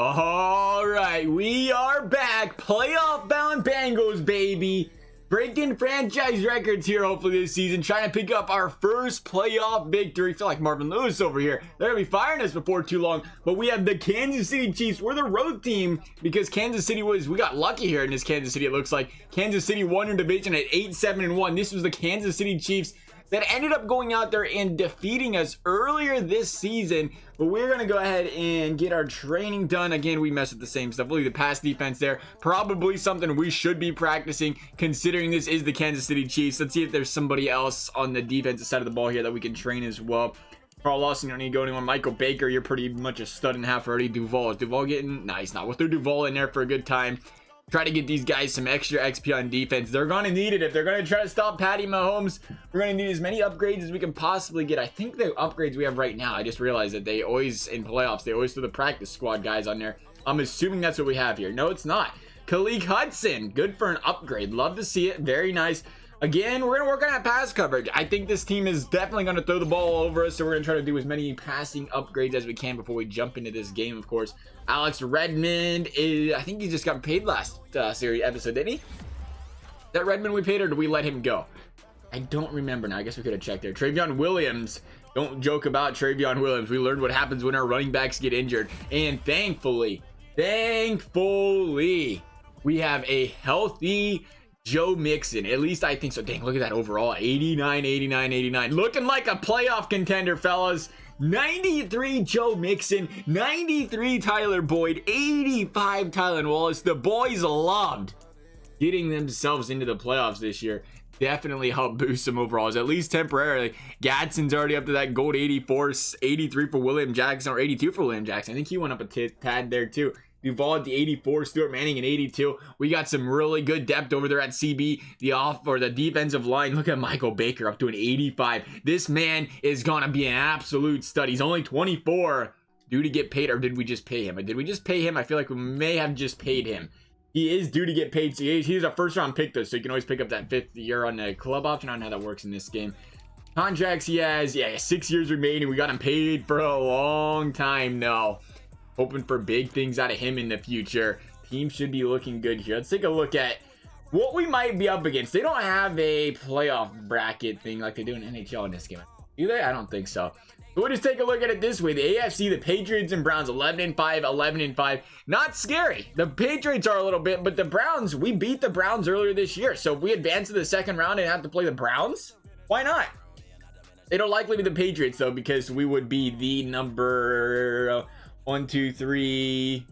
All right, we are back. Playoff bound Bengals, baby. Breaking franchise records here, hopefully, this season. Trying to pick up our first playoff victory. Feel like Marvin Lewis over here. They're going to be firing us before too long. But we have the Kansas City Chiefs. We're the road team because Kansas City we got lucky here in this Kansas City, it looks like. Kansas City won their division at 8-7-1. This was the Kansas City Chiefs that ended up going out there and defeating us earlier this season. But we're going to go ahead and get our training done. Again, we messed with the same stuff. Look at the pass defense there. Probably something we should be practicing considering this is the Kansas City Chiefs. Let's see if there's somebody else on the defensive side of the ball here that we can train as well. Carl Lawson, you don't need to go anywhere. Michael Baker, you're pretty much a stud and a half already. Is Duval getting... Nah, he's not. We'll throw Duval in there for a good time. Try to get these guys some extra XP on defense. They're going to need it. If they're going to try to stop Patty Mahomes, we're going to need as many upgrades as we can possibly get. I think the upgrades we have right now, I just realized that they always, in playoffs, they always throw the practice squad guys on there. I'm assuming that's what we have here. No, it's not. Khalid Hudson, good for an upgrade. Love to see it. Very nice. Again, we're going to work on that pass coverage. I think this team is definitely going to throw the ball over us, so we're going to try to do as many passing upgrades as we can before we jump into this game, of course. Alex Redmond is, I think he just got paid last series episode, didn't he? Is that Redmond we paid, or did we let him go? I don't remember now. I guess we could have checked there. Travion Williams. Don't joke about Travion Williams. We learned what happens when our running backs get injured. And thankfully, we have a healthy Joe Mixon. At least I think so. Dang, look at that overall. 89, 89, 89. Looking like a playoff contender, fellas. 93 Joe Mixon, 93 Tyler Boyd, 85 Tylan Wallace. The boys loved getting themselves into the playoffs this year. Definitely helped boost some overalls, at least temporarily. Gadsden's already up to that gold 84, 83 for William Jackson, or 82 for William Jackson. I think he went up a tad there too. Duval at the 84, Stuart Manning at 82. We got some really good depth over there at CB. The defensive line. Look at Michael Baker up to an 85. This man is gonna be an absolute stud. He's only 24. Due to get paid, or did we just pay him? Did we just pay him? I feel like we may have just paid him. He is due to get paid. So he's a first round pick though, so you can always pick up that 5th year on the club option. I don't know how that works in this game. Contracts he has, 6 years remaining. We got him paid for a long time now. Hoping for big things out of him in the future. Team should be looking good here. Let's take a look at what we might be up against. They don't have a playoff bracket thing like they do in NHL in this game. Do they? I don't think so. So we'll just take a look at it this way. The AFC, the Patriots and Browns, 11-5, 11-5. Not scary. The Patriots are a little bit, but the Browns, we beat the Browns earlier this year. So if we advance to the second round and have to play the Browns, why not? It'll likely be the Patriots though, because we would be the number... 1, 2, 3.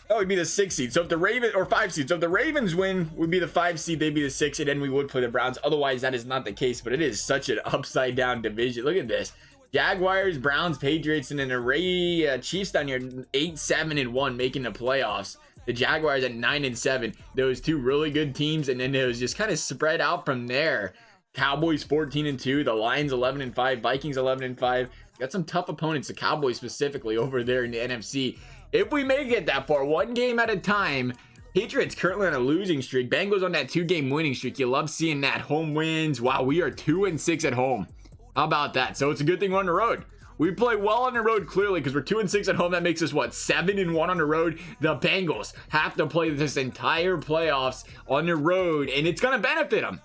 Oh, it'd be the 6 seed. So if the Ravens, or 5 seed. So if the Ravens win, would be the 5 seed. They'd be the 6, and then we would play the Browns. Otherwise, that is not the case. But it is such an upside down division. Look at this: Jaguars, Browns, Patriots, and an array Chiefs down here 8-7-1, making the playoffs. The Jaguars at 9-7. Those two really good teams, and then it was just kind of spread out from there. Cowboys 14-2. The Lions 11-5. Vikings 11-5. Got some tough opponents, the Cowboys specifically, over there in the NFC. If we make it that far, one game at a time. Patriots currently on a losing streak. Bengals on that 2-game winning streak. You love seeing that. Home wins. Wow, we are 2-6 at home. How about that? So it's a good thing we're on the road. We play well on the road, clearly, because we're 2-6 at home. That makes us, what, 7-1 on the road? The Bengals have to play this entire playoffs on the road, and it's going to benefit them.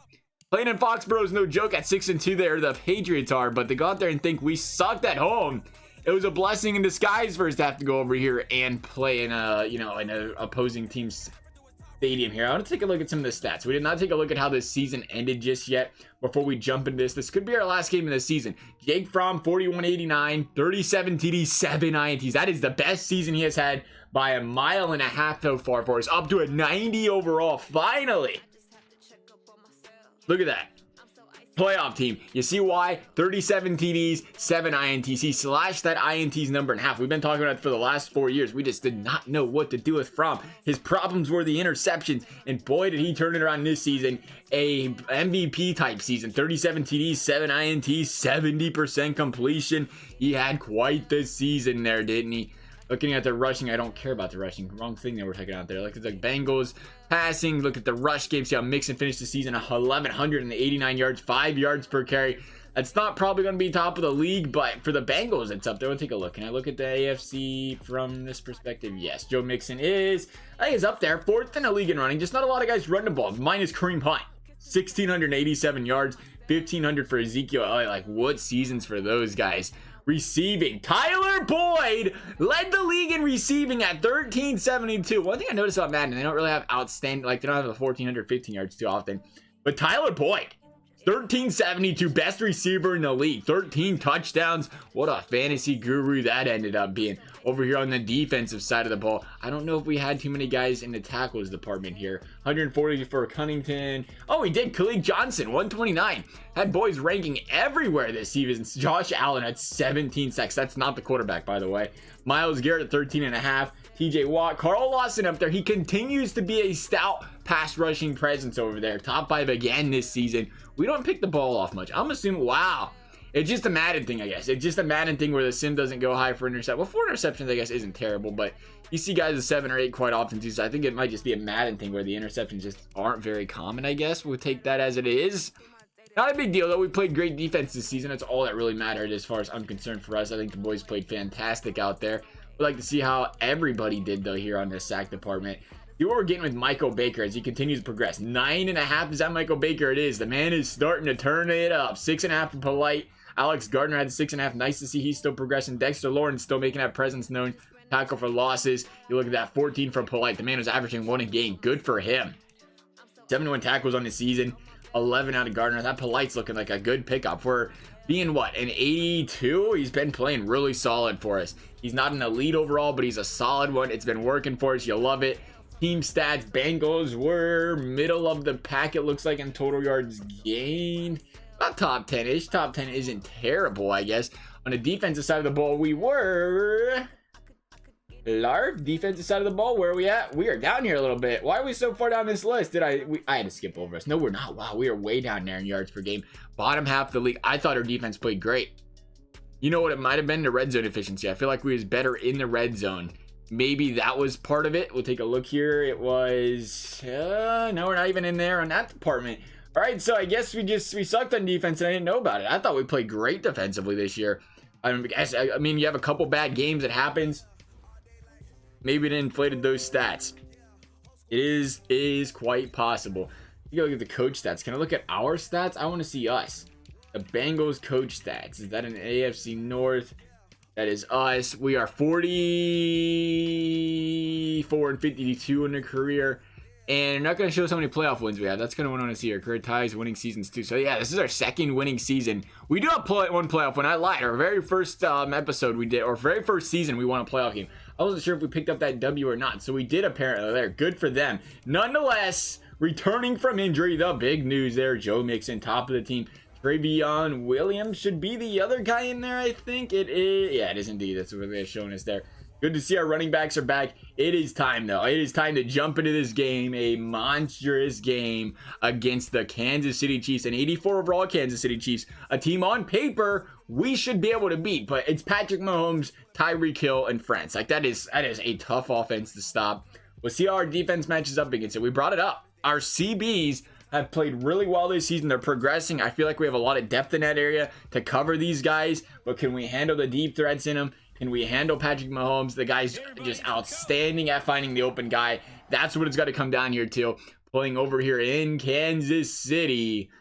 Playing in Foxborough is no joke. At 6-2 there, the Patriots are, but to go out there and think we sucked at home, it was a blessing in disguise for us to have to go over here and play in a, in an opposing team's stadium here. I want to take a look at some of the stats. We did not take a look at how this season ended just yet before we jump into this. This could be our last game of the season. Jake Fromm, 41-89, 37 TDs, 7 INTs. That is the best season he has had by a mile and a half so far for us. Up to a 90 overall, finally. Look at that. Playoff team. You see why? 37 TDs, 7 INTs. He slashed that INTs number in half. We've been talking about it for the last 4 years. We just did not know what to do with Fromm. His problems were the interceptions, and boy, did he turn it around this season. A MVP type season. 37 TDs, 7 INTs, 70% completion. He had quite the season there, didn't he? Looking at the rushing, I don't care about the rushing. Wrong thing that we're taking out there. Look at the Bengals passing. Look at the rush game. See how Mixon finished the season 1,189 yards, 5 yards per carry. That's not probably going to be top of the league, but for the Bengals, it's up there. We'll take a look. Can I look at the AFC from this perspective? Yes, Joe Mixon is, I think, is up there. 4th in the league in running. Just not a lot of guys run the ball. Minus Kareem Hunt, 1,687 yards, 1,500 for Ezekiel. Like, what seasons for those guys? Receiving, Tyler Boyd led the league in receiving at 1,372. One thing I noticed about Madden, they don't really have outstanding, like they don't have the 1,400, 15 yards too often. But Tyler Boyd, 1,372, best receiver in the league, 13 touchdowns. What a fantasy guru that ended up being. Over here on the defensive side of the ball, I don't know if we had too many guys in the tackles department here. 140 for Cunnington. Oh, we did. Khalid Johnson, 129. Had boys ranking everywhere this season. Josh Allen at 17 sacks. That's not the quarterback, by the way. Myles Garrett at 13 and a half. TJ Watt, Carl Lawson up there. He continues to be a stout pass rushing presence over there. Top 5 again this season. We don't pick the ball off much. I'm assuming, wow. It's just a Madden thing, I guess. It's just a Madden thing where the sim doesn't go high for intercept. Well, 4 interceptions, I guess, isn't terrible, but you see guys with 7 or 8 quite often too. So I think it might just be a Madden thing where the interceptions just aren't very common, I guess. We'll take that as it is. Not a big deal, though. We played great defense this season. That's all that really mattered as far as I'm concerned for us. I think the boys played fantastic out there. We'd like to see how everybody did, though, here on this sack department. See what we're getting with Michael Baker as he continues to progress. 9.5 is that Michael Baker. It is. The man is starting to turn it up. 6.5 for Polite. Alex Gardner had 6.5. Nice to see he's still progressing. Dexter Lawrence still making that presence known. Tackle for losses. You look at that, 14 for Polite. The man was averaging 1 a game. Good for him. 71 tackles on the season. 11 out of Gardner. That Polite's looking like a good pickup for being what, an 82. He's been playing really solid for us. He's not an elite overall, but he's a solid one. It's been working for us. You love it. Team stats, Bengals were middle of the pack, it looks like, in total yards gained. Not top 10-ish. Top 10 isn't terrible, I guess. On the defensive side of the ball, we were Larv, defensive side of the ball, where are we at? We are down here a little bit. Why are we so far down this list? I had to skip over us. No, we're not. Wow, we are way down there in yards per game. Bottom half of the league. I thought our defense played great. You know what it might have been? The red zone efficiency. I feel like we was better in the red zone. Maybe that was part of it. We'll take a look here. It was no, we're not even in there on that department. All right, so I guess we sucked on defense and I didn't know about it. I thought we played great defensively this year. I mean, you have a couple bad games. It happens. Maybe it inflated those stats. It is quite possible. You gotta look at the coach stats. Can I look at our stats? I want to see us. The Bengals coach stats. Is that an AFC North? That is us. We are 44 and 52 in their career. And they're not going to show us how many playoff wins we have. That's going to want to see our career ties, winning seasons too. So yeah, this is our second winning season. We do have one playoff win. I lied. Our very first episode we did, or very first season, we won a playoff game. I wasn't sure if we picked up that W or not. So we did apparently there. Good for them. Nonetheless, returning from injury, the big news there. Joe Mixon, top of the team. Travion Williams should be the other guy in there, I think. It is. Yeah, it is indeed. That's what they're showing us there. Good to see our running backs are back. It is time, though. It is time to jump into this game. A monstrous game against the Kansas City Chiefs. An 84 overall Kansas City Chiefs. A team on paper we should be able to beat. But it's Patrick Mahomes, Tyreek Hill, and friends. Like, that is a tough offense to stop. We'll see how our defense matches up against it. We brought it up. Our CBs have played really well this season. They're progressing. I feel like we have a lot of depth in that area to cover these guys. But can we handle the deep threats in them? Can we handle Patrick Mahomes? The guy's just outstanding at finding the open guy. That's what it's got to come down here to. Playing over here in Kansas City.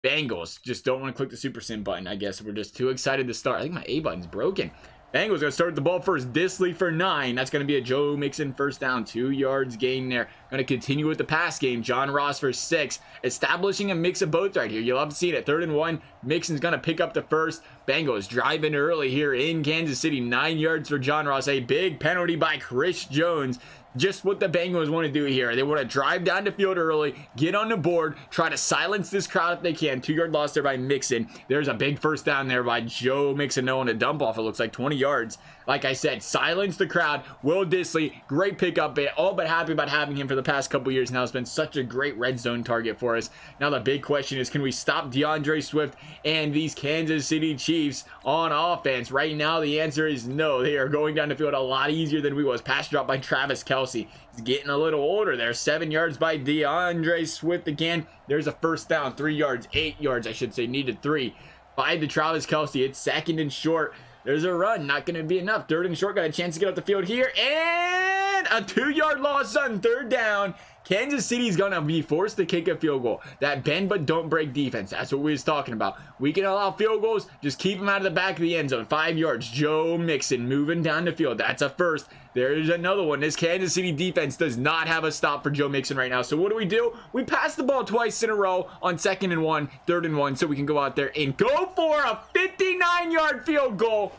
Bengals just don't want to click the Super Sim button, I guess. We're just too excited to start. I think my A button's broken. Bengals going to start the ball first. Disley for 9. That's going to be a Joe Mixon first down. 2 yards gain there. Going to continue with the pass game. John Ross for 6. Establishing a mix of both right here. You'll love to see it at 3rd and 1. Mixon's going to pick up the first. Bengals driving early here in Kansas City. 9 yards for John Ross. A big penalty by Chris Jones. Just what the Bengals want to do here. They want to drive down the field early, get on the board, try to silence this crowd if they can. 2-yard loss there by Mixon. There's a big first down there by Joe Mixon. No one to dump off. It looks like 20 yards. Like I said, silence the crowd. Will Dissly, great pickup, all but happy about having him for the past couple years now. It's been such a great red zone target for us. Now the big question is, can we stop DeAndre Swift and these Kansas City Chiefs on offense? Right now, the answer is no. They are going down the field a lot easier than we was. Pass drop by Travis Kelce. He's getting a little older there. 7 yards by DeAndre Swift again. There's a first down. 3 yards, 8 yards, I should say. Needed 3 by the Travis Kelce. It's 2nd and short. There's a run, not going to be enough. 3rd and short, got a chance to get off the field here. And a 2-yard loss on 3rd down. Kansas City's going to be forced to kick a field goal. That bend but don't break defense. That's what we was talking about. We can allow field goals. Just keep them out of the back of the end zone. 5 yards. Joe Mixon moving down the field. That's a first. There's another one. This Kansas City defense does not have a stop for Joe Mixon right now. So what do? We pass the ball twice in a row on 2nd and 1, 3rd and 1, so we can go out there and go for a 59-yard field goal.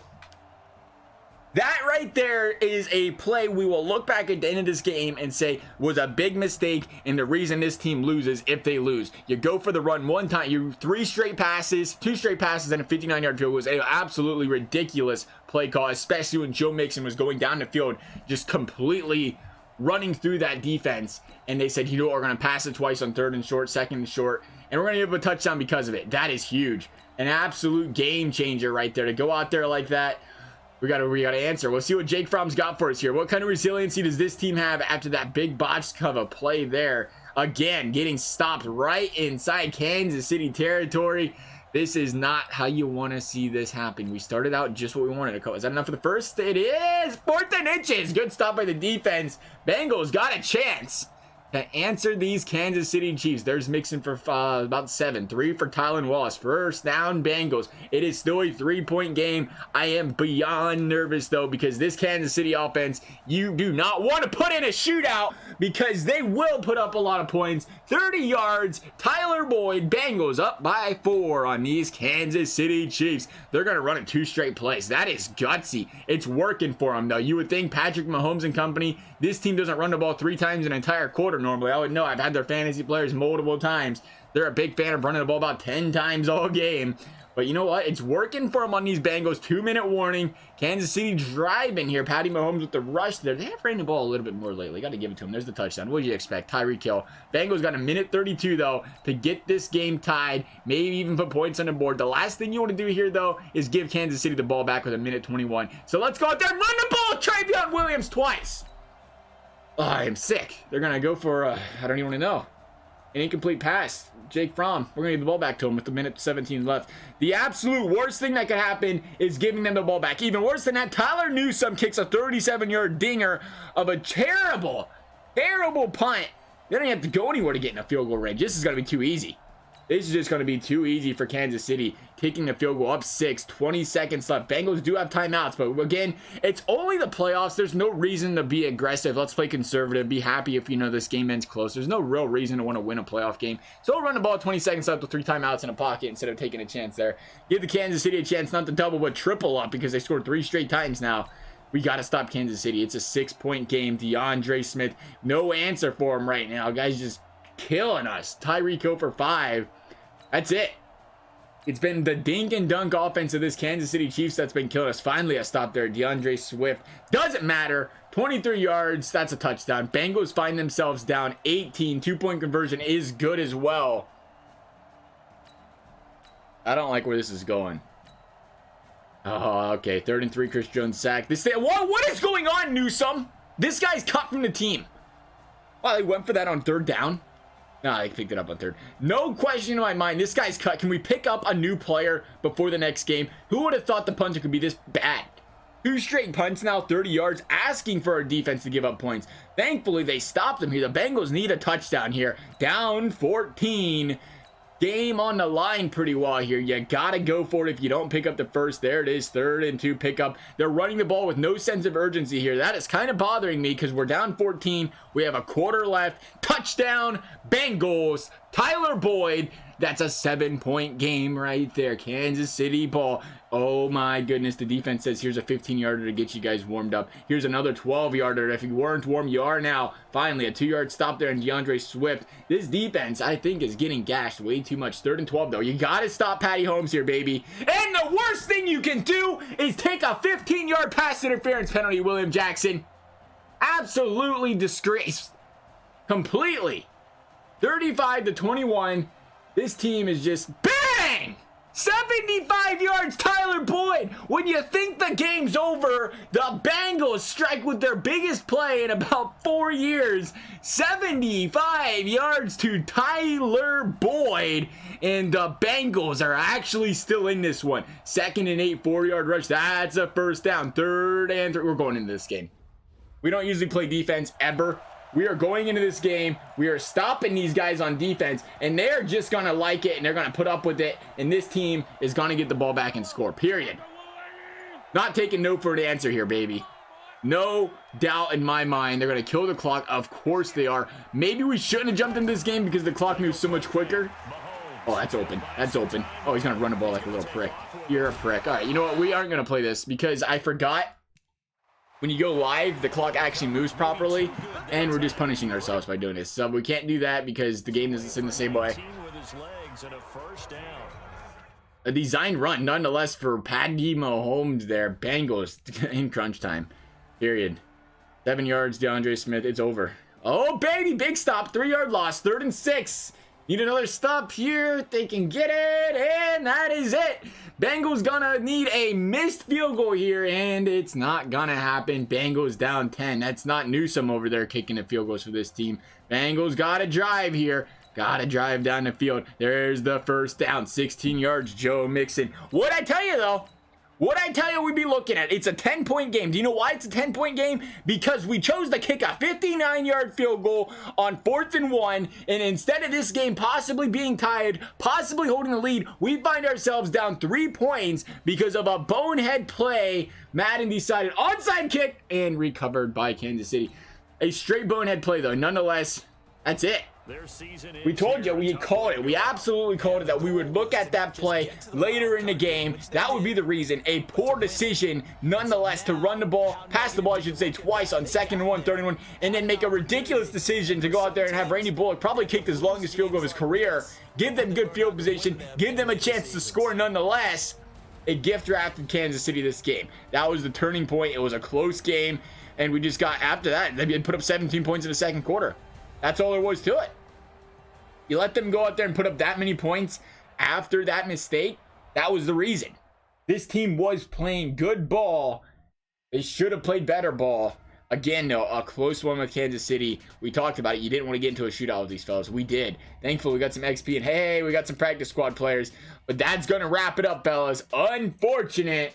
That right there is a play we will look back at the end of this game and say was a big mistake and the reason this team loses if they lose. You go for the run one time, you 2 straight passes, and a 59-yard field was an absolutely ridiculous play call, especially when Joe Mixon was going down the field, just completely running through that defense. And they said, you know what, we're going to pass it twice on 3rd and short, 2nd and short, and we're going to give him a touchdown because of it. That is huge. An absolute game changer right there to go out there like that. We gotta answer. We'll see what Jake Fromm's got for us here. What kind of resiliency does this team have after that big botched cover play there? Again, getting stopped right inside Kansas City territory. This is not how you want to see this happen. We started out just what we wanted to call. Is that enough for the first? It is! 4th and inches. Good stop by the defense. Bengals got a chance to answer these Kansas City Chiefs. There's Mixon for about 7. 3 for Tylan Wallace. First down, Bengals. It is still a 3-point game. I am beyond nervous, though, because this Kansas City offense, you do not want to put in a shootout because they will put up a lot of points. 30 yards. Tyler Boyd. Bengals up by 4 on these Kansas City Chiefs. They're going to run it 2 straight plays. That is gutsy. It's working for them, though. You would think Patrick Mahomes and company, this team doesn't run the ball 3 times an entire quarter normally. I would know. I've had their fantasy players multiple times. They're a big fan of running the ball about 10 times all game. But you know what? It's working for them on these Bengals. 2-minute warning. Kansas City driving here. Patty Mahomes with the rush there. They have ran the ball a little bit more lately. Got to give it to him. There's the touchdown. What do you expect? Tyreek Hill. Bengals got a minute 32, though, to get this game tied. Maybe even put points on the board. The last thing you want to do here, though, is give Kansas City the ball back with a minute 21. So let's go out there and run the ball. Travion Williams twice. Oh, I am sick. They're going to go for, I don't even want to know. An incomplete pass. Jake Fromm. We're going to give the ball back to him with a minute 17 left. The absolute worst thing that could happen is giving them the ball back. Even worse than that, Tyler Newsome kicks a 37-yard dinger of a terrible punt. They don't have to go anywhere to get in a field goal range. This is going to be too easy. This is just going to be too easy for Kansas City. Kicking the field goal up 6, 20 seconds left. Bengals do have timeouts, but again, it's only the playoffs. There's no reason to be aggressive. Let's play conservative. Be happy if, you know, this game ends close. There's no real reason to want to win a playoff game. So we'll run the ball 20 seconds left with 3 timeouts in a pocket instead of taking a chance there. Give the Kansas City a chance not to double, but triple up because they scored 3 straight times now. We got to stop Kansas City. It's a 6-point game. DeAndre Smith, no answer for him right now. Guys just killing us. Tyreek Hill for 5. That's it. It's been the dink and dunk offense of this Kansas City Chiefs that's been killing us. Finally, a stop there. DeAndre Swift. Doesn't matter. 23 yards. That's a touchdown. Bengals find themselves down 18. 2-point conversion is good as well. I don't like where this is going. Oh, okay. 3rd and 3. Chris Jones sacked. What is going on, Newsome? This guy's cut from the team. Wow, they went for that on 3rd down. Nah, they picked it up on 3rd. No question in my mind. This guy's cut. Can we pick up a new player before the next game? Who would have thought the punter could be this bad? 2 straight punts now, 30 yards, asking for our defense to give up points. Thankfully, they stopped them here. The Bengals need a touchdown here. Down 14. Game on the line pretty well here. You gotta go for it if you don't pick up the first. There it is, 3rd and 2 pickup. They're running the ball with no sense of urgency here. That is kind of bothering me because we're down 14. We have a quarter left. Touchdown, Bengals. Tyler Boyd. That's a 7-point game right there. Kansas City ball. Oh my goodness, the defense says here's a 15-yarder to get you guys warmed up. Here's another 12-yarder. If you weren't warm, you are now. Finally, a 2-yard stop there, and DeAndre Swift. This defense, I think, is getting gashed way too much. 3rd and 12, though. You got to stop Patty Holmes here, baby. And the worst thing you can do is take a 15-yard pass interference penalty, William Jackson. Absolutely disgraced. Completely. 35-21. This team is just bang! 75 yards, Tyler Boyd. When you think the game's over, the Bengals strike with their biggest play in about 4 years. 75 yards to Tyler Boyd. And the Bengals are actually still in this one. 2nd and 8, 4-yard rush. That's a first down. 3rd and 3. We're going into this game. We don't usually play defense ever. We are going into this game. We are stopping these guys on defense, and they're just going to like it, and they're going to put up with it, and this team is going to get the ball back and score, period. Not taking no for an answer here, baby. No doubt in my mind they're going to kill the clock. Of course they are. Maybe we shouldn't have jumped in this game because the clock moves so much quicker. Oh, that's open. That's open. Oh, he's going to run the ball like a little prick. You're a prick. All right, you know what? We aren't going to play this because I forgot. When you go live, the clock actually moves properly, and we're just punishing ourselves by doing this. So we can't do that because the game doesn't seem the same way. A design run, nonetheless, for Patty Mahomes there. Bengals in crunch time. Period. 7 yards, DeAndre Smith. It's over. Oh, baby, big stop. 3-yard loss. 3rd and 6. Need another stop here. They can get it, and that is it. Bengals gonna need a missed field goal here, and it's not gonna happen. Bengals down 10. That's not Newsome over there kicking the field goals for this team. Bengals gotta drive here. Gotta drive down the field. There's the first down. 16 yards, Joe Mixon. What'd I tell you, though? What I tell you we'd be looking at? It's a 10-point game. Do you know why it's a 10-point game? Because we chose to kick a 59-yard field goal on 4th and 1, and instead of this game possibly being tied, possibly holding the lead, we find ourselves down 3 points because of a bonehead play. Madden decided onside kick and recovered by Kansas City. A straight bonehead play, though. Nonetheless, that's it. We told you, we called it. We absolutely called it that we would look at that play later in the game. That would be the reason. A poor decision, nonetheless, to run the ball, pass the ball, I should say, twice on 2nd and 1, 3rd and 1, and then make a ridiculous decision to go out there and have Randy Bullock probably kick his longest field goal of his career. Give them good field position. Give them a chance to score nonetheless. A gift drafted Kansas City this game. That was the turning point. It was a close game, and we just got, after that, they had put up 17 points in the 2nd quarter. That's all there was to it. You let them go out there and put up that many points after that mistake. That was the reason. This team was playing good ball. They should have played better ball. Again, though, a close one with Kansas City. We talked about it. You didn't want to get into a shootout with these fellas. We did. Thankfully, we got some XP, and hey, we got some practice squad players. But that's going to wrap it up, fellas. Unfortunate,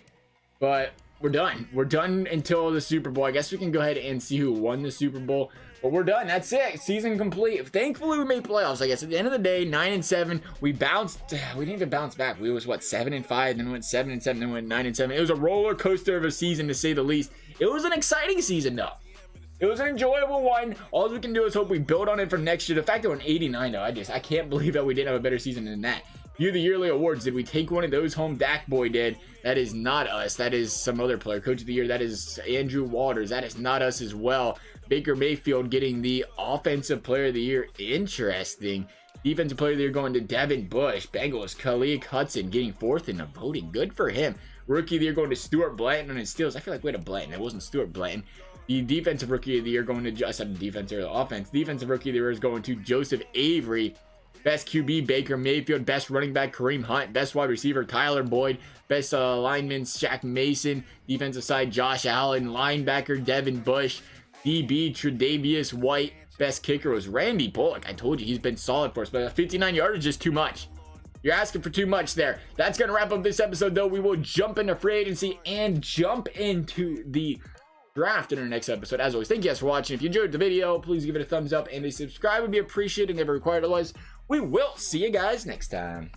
but we're done. We're done until the Super Bowl. I guess we can go ahead and see who won the Super Bowl. But we're done. That's it. Season complete. Thankfully, we made playoffs. I guess at the end of the day, 9-7. We bounced. We didn't even bounce back. We was what, 7-5, then went 7-7, then went 9-7. It was a roller coaster of a season, to say the least. It was an exciting season, though. It was an enjoyable one. All we can do is hope we build on it for next year. The fact that we're 89, though, I can't believe that we didn't have a better season than that. View the yearly awards. Did we take one of those home? Dak Boy did. That is not us. That is some other player. Coach of the year. That is Andrew Waters. That is not us as well. Baker Mayfield getting the offensive player of the year. Interesting. Defensive player of the year going to Devin Bush. Bengals. Khalid Hudson getting 4th in the voting. Good for him. Rookie of the year going to Stuart Blanton on his steals. I feel like we had a Blanton. It wasn't Stuart Blanton. The defensive rookie of the year going to, I said the defense or the offense. Defensive rookie of the year is going to Joseph Avery. Best QB, Baker Mayfield. Best running back, Kareem Hunt. Best wide receiver, Tyler Boyd. Best lineman, Shaq Mason. Defensive side, Josh Allen. Linebacker, Devin Bush. DB, Tre'Davious White. Best kicker was Randy Bullock. I told you, he's been solid for us, but a 59 yards is just too much. You're asking for too much there. That's going to wrap up this episode, though. We will jump into free agency and jump into the draft in our next episode. As always, thank you guys for watching. If you enjoyed the video, please give it a thumbs up, and a subscribe would be appreciated, never required. Otherwise, we will see you guys next time.